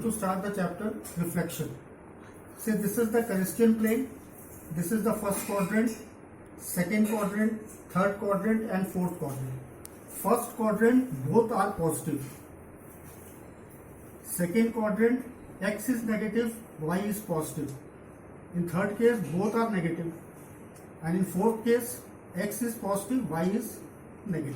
going to start the chapter reflection. See, this is the terrestrial plane. This is the first quadrant, second quadrant, third quadrant and fourth quadrant. First quadrant, both are positive. Second quadrant, x is negative, y is positive. In third case, both are negative. And in fourth case, x is positive, y is negative.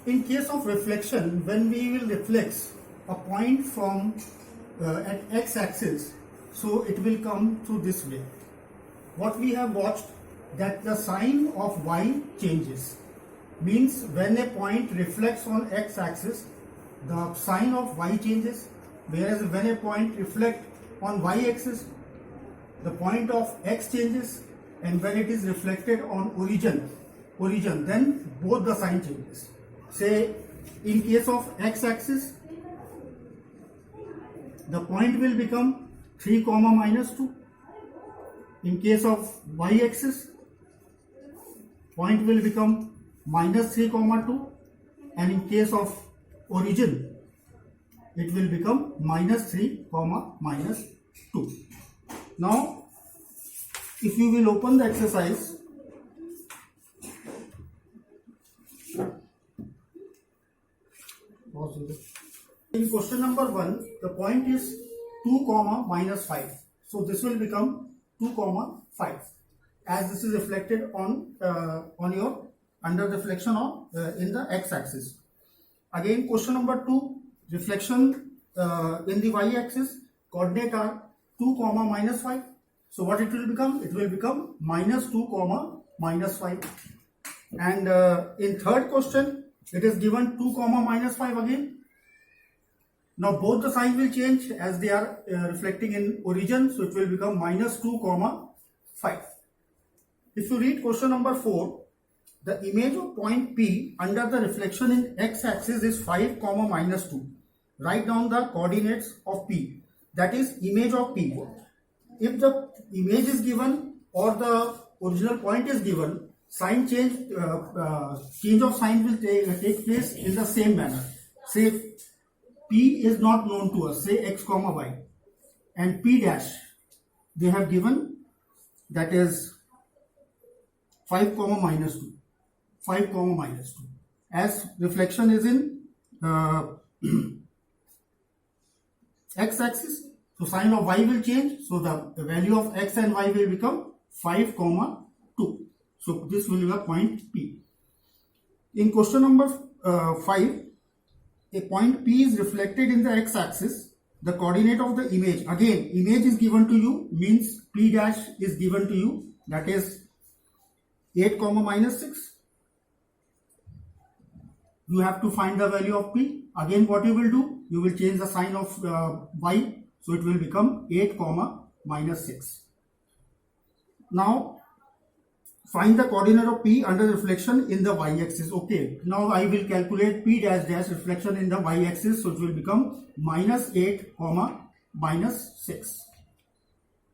In case of reflection, when we will reflect a point from at x-axis, so it will come through this way. What we have watched, that the sign of y changes. Means when a point reflects on x-axis, the sign of y changes, whereas when a point reflects on y-axis, the point of x changes, and when it is reflected on origin, then both the sign changes. Say, in case of x-axis, the point will become 3, minus 2. In case of y-axis, point will become minus 3, 2. And in case of origin, it will become minus 3, minus 2. Now, if you will open the exercise, in question number 1, the point is 2, minus 5. So this will become 2, 5, as this is reflected on your under reflection on in the x-axis. Again, question number 2, reflection in the y-axis, coordinate are 2, minus 5. So what it will become? It will become minus 2, minus 5. And in third question, it is given 2, minus 5 again. Now both the sign will change as they are reflecting in origin. So it will become minus 2, 5. If you read question number 4, the image of point P under the reflection in x-axis is 5, minus 2. Write down the coordinates of P. That is image of P. If the image is given or the original point is given, sign change of sign will take place in the same manner. Say P is not known to us, say x, y, and P dash they have given, that is 5, minus 2. 5, minus 2. As reflection is in x-axis, so sign of y will change. So the value of x and y will become 5, 2. So this will be the point P. In question number 5, a point P is reflected in the x-axis. The coordinate of the image, again image is given to you, means P dash is given to you, that is 8, minus 6. You have to find the value of P. Again what you will do, you will change the sign of y, so it will become 8, minus 6. Now find the coordinate of P under reflection in the y-axis. Okay, now I will calculate P dash dash reflection in the y-axis, so it will become minus 8, minus 6.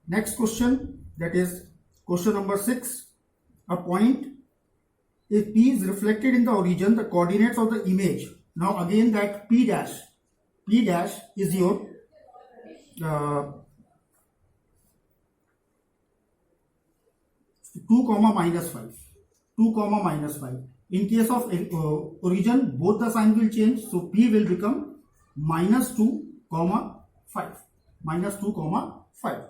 Next question, that is question number 6. A point, if P is reflected in the origin, the coordinates of the image. Now again that P dash is your two, minus 5. 2, minus 5. In case of origin, both the sign will change. So P will become minus 2, 5. Minus 2, 5.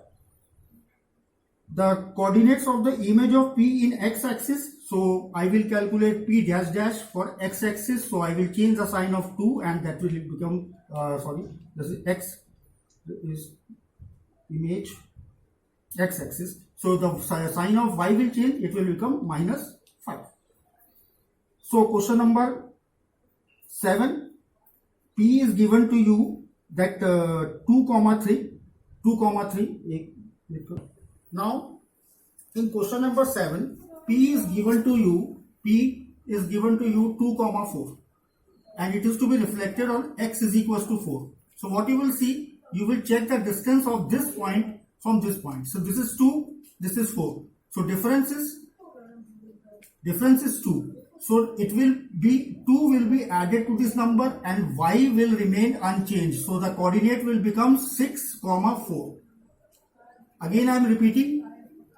The coordinates of the image of P in x-axis. So I will calculate P dash dash for x-axis. So I will change the sign of 2 and that will become, this is x, is image x-axis. So the sign of y will change, it will become minus 5. So question number 7, P is given to you that 2, 3. Now in question number 7, P is given to you 2, 4, and it is to be reflected on x is equals to 4. So what you will see, you will check the distance of this point from this point. So this is 2, this is 4. So difference is 2. So it will be 2 will be added to this number and y will remain unchanged. So the coordinate will become 6, 4. Again I am repeating,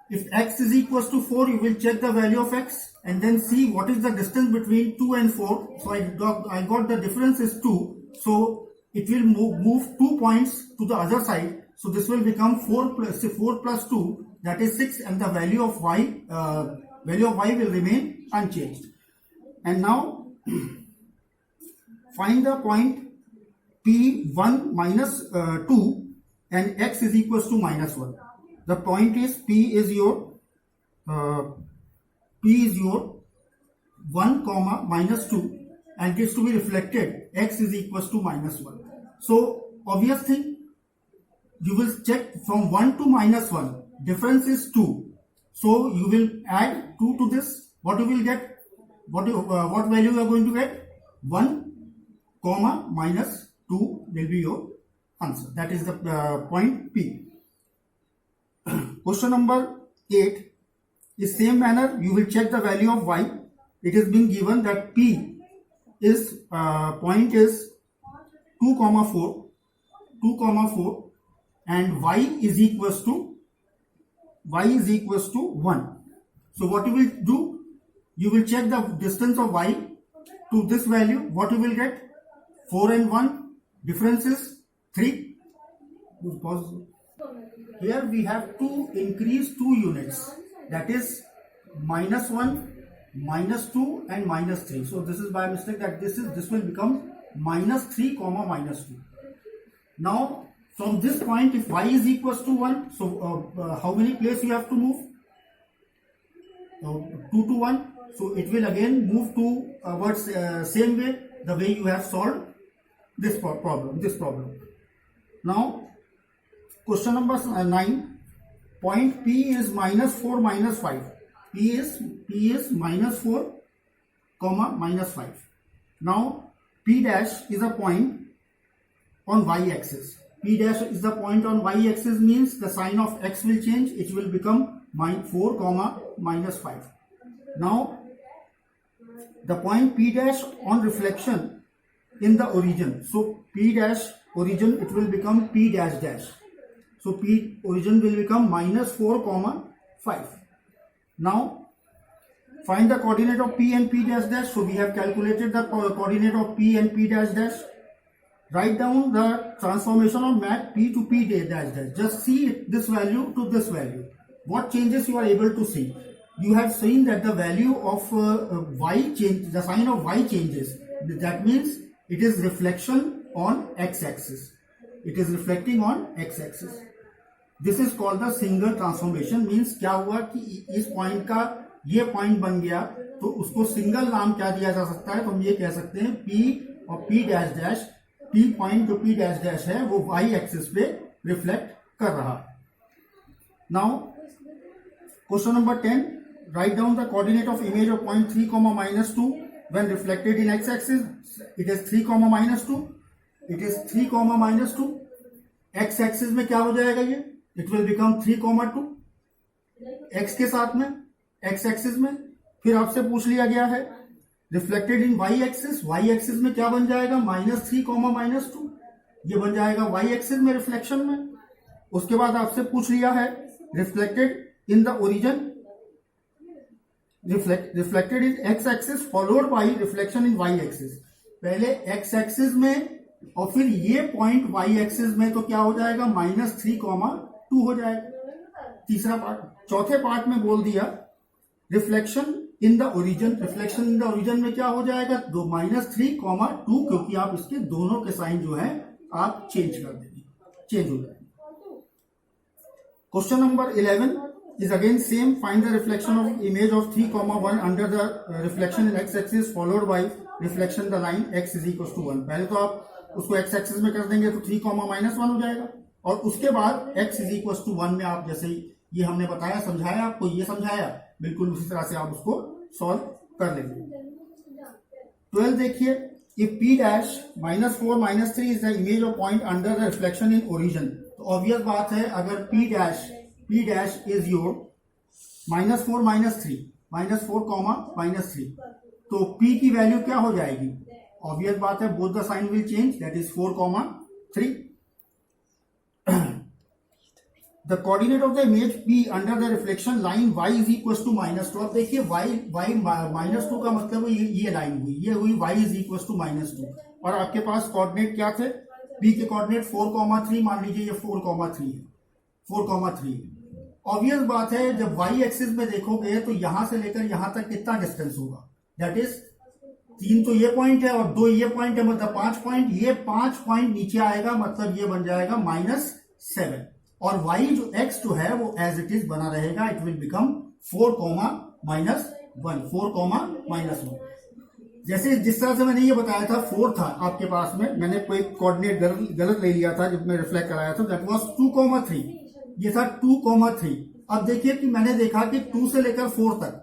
if x is equals to 4, you will check the value of x and then see what is the distance between 2 and 4. So I got the difference is 2. So it will move 2 points to the other side. So this will become 4 plus 2, that is 6, and the value of y will remain unchanged. And now find the point P1 minus 2 and x is equals to minus 1. The point is P is your 1 comma minus 2 and it is to be reflected x is equals to minus 1. So obvious thing, you will check from 1 to minus 1, difference is 2. So you will add 2 to this. What you will get? What value you are going to get? 1 comma minus 2 will be your answer. That is the point P. Question number 8 is same manner. You will check the value of y. It is being given that P is point is 2 comma 4 and y is equals to 1. So what you will do? You will check the distance of y to this value. What you will get? 4 and 1. Difference is 3. Here we have to increase 2 units. That is minus 1, minus 2 and minus 3. So this is by mistake that this will become minus 3 comma minus 2. Now from this point, if y is equals to 1, so how many places you have to move? 2 to 1. So it will again move towards same way, the way you have solved this problem. Now question number 9, point P is minus 4 minus 5. P is minus 4 comma minus 5. Now P dash is a point on y-axis. P dash is the point on y-axis means the sign of x will change. It will become 4 comma minus 5. Now the point P dash on reflection in the origin. So P dash origin, it will become P dash dash. So P origin will become minus 4 comma 5. Now find the coordinate of P and P dash dash. So we have calculated the coordinate of P and P dash dash. Write down the transformation of mat P to P dash dash. Just see this value to this value. What changes you are able to see? You have seen that the value of y change, the sign of y changes. That means it is reflection on x-axis. It is reflecting on x-axis. This is called the single transformation. Means क्या हुआ कि इस point का ये point बन गया, तो उसको सिंगल नाम क्या दिया जा सकता है? तो हम ये कह सकते हैं P और P dash dash, P point जो P डैश डैश है वो y एक्सिस पे रिफ्लेक्ट कर रहा है. Now question number 10. Write down the coordinate of image of point 3 comma minus 2 when reflected in x-axis. It is 3 comma minus 2. It is 3 comma minus 2. x-axis में क्या हो जाएगा ये? It will become 3 comma 2. x के साथ में x-axis में. फिर आपसे पूछ लिया गया है reflected in y-axis. y-axis में क्या बन जाएगा? minus 3 comma minus 2. ये बन जाएगा y-axis में रिफ्लेक्शन में. उसके बाद आपसे पूछ लिया है reflected in the origin. reflected in x-axis followed by reflection in y-axis. पहले x-axis में और फिर ये पॉइंट y-axis में, तो क्या हो जाएगा? minus 3 comma 2 हो जाएगा. तीसरा पार्ट. चौथे पार्ट में बोल दिया reflection in the origin. Reflection in the origin में क्या हो जाएगा? दो minus 3 comma 2, क्योंकि आप इसके दोनों के साइन जो है आप चेंज कर देंगे, चेंज हो जाएंगे. Question number 11 is again same. Find the reflection of image of 3 comma 1 under the reflection in x-axis followed by reflection the line x is equals to 1. पहले तो आप उसको x-axis में कर देंगे तो 3 comma minus 1 हो जाएगा, और उसके बाद x is equals to 1 में आप जैसे ये हमने बताया, समझाया आपको, ये समझाया, बिल्कुल उसी तरह से आप उसको सॉल्व कर लेंगे. 12 देखिए. If P dash minus 4 minus 3 is the image of point under the reflection in origin, तो ऑब्वियस बात है अगर P dash is your minus 4 minus 3 comma minus 3, तो p की वैल्यू क्या हो जाएगी, ऑब्वियस बात है, both the sign will change, that is 4,3. The coordinate of the image p under the reflection line y is equal to -2. अब देखिए y -2 का मतलब ये लाइन हुई, ये हुई y इज इक्वल टू -2, और आपके पास कोऑर्डिनेट क्या थे, p के कोऑर्डिनेट 4,3, मान लीजिए ये 4,3 है, 4,3. ऑब्वियस बात है, जब y एक्सिस में देखोगे तो यहां से लेकर यहां तक कितना डिस्टेंस होगा, दैट इज 3 तो ये पॉइंट है और 2 ये पॉइंट है, मतलब 5 पॉइंट, ये 5 पॉइंट नीचे आएगा, मतलब ये बन जाएगा -7, और y जो x जो है वो एज इट इज बना रहेगा, इट विल बिकम 4,-1, 4,-1. जैसे जिस तरह से मैंने ये बताया था, 4 था आपके पास में, मैंने कोई कोऑर्डिनेट गलत ले लिया था जब मैं रिफ्लेक्ट कराया था, दैट वाज 2,3, ये था 2,3. अब देखिए कि मैंने देखा कि 2 से लेकर 4 तक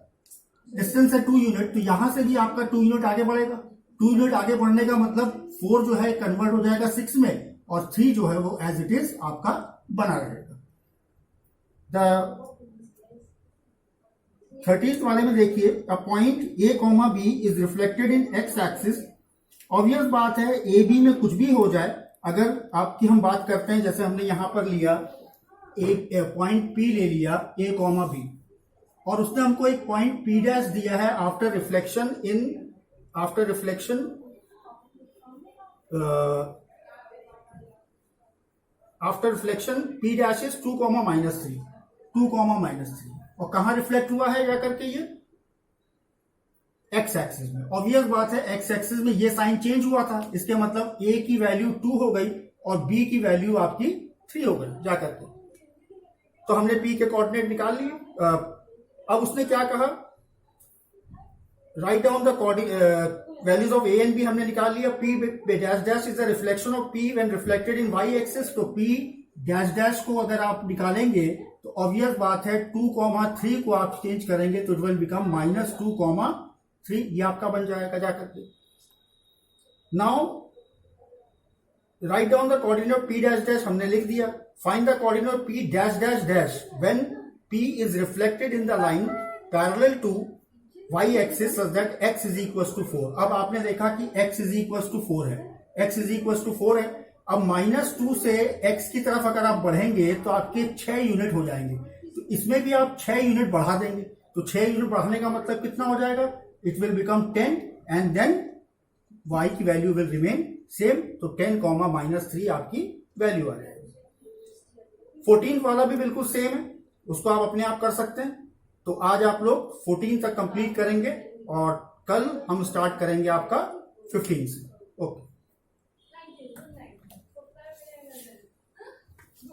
डिस्टेंस है 2 यूनिट, तो यहां से भी आपका 2 यूनिट आगे बढ़ेगा. 2 यूनिट आगे बढ़ने का मतलब 4 जो है कन्वर्ट हो जाएगा 6 में, और 3 जो है वो एज इट इज आपका बना रहेगा. द 13th वाले में देखिए, a point a, b is reflected in x axis. Obvious बात है, ए बी में कुछ भी हो जाए, अगर आपकी हम बात करते हैं, जैसे हमने यहां पर लिया एक पॉइंट p ले लिया a, b, और उसने हमको एक पॉइंट p डैश दिया है after reflection p dash is 2,-3, और कहां रिफ्लेक्ट हुआ है जाकर के, ये एक्स एक्सिस में. ऑब्वियस बात है, एक्स एक्सिस में ये साइन चेंज हुआ था, इसके मतलब a की वैल्यू 2 हो गई और b की वैल्यू आपकी 3 हो गई जाकर के. तो हमने p के कोऑर्डिनेट निकाल लिए. अब उसने क्या कहा, write down the values of a and b हमने निकाल लिया. p dash dash is the reflection of p when reflected in y axis. तो p डैश डैश को अगर आप निकालेंगे तो ऑब्वियस बात है 2,3 को आप चेंज करेंगे तो इट विल बिकम -2,3, ये आपका बन जाएगा जाकर के. Now write down the coordinate p dash dash हमने लिख दिया. Find the coordinate p dash dash dash when p is reflected in the line parallel to y axis such that x is equals to 4. अब आपने देखा कि x is equals to 4 है, x is equals to 4 है. अब -2 से x की तरफ अगर आप बढ़ेंगे तो आपके 6 यूनिट हो जाएंगे, तो इसमें भी आप 6 यूनिट बढ़ा देंगे, तो 6 यूनिट बढ़ाने का मतलब कितना हो जाएगा, it will become 10, and then y की वैल्यू विल रिमेन सेम, तो 10,-3 आपकी वैल्यू आ जाएगी. 14th वाला भी बिल्कुल सेम है, उसको आप अपने आप कर सकते हैं. तो आज आप लोग 14 तक कंप्लीट करेंगे और कल हम स्टार्ट करेंगे आपका 15 से. ओके.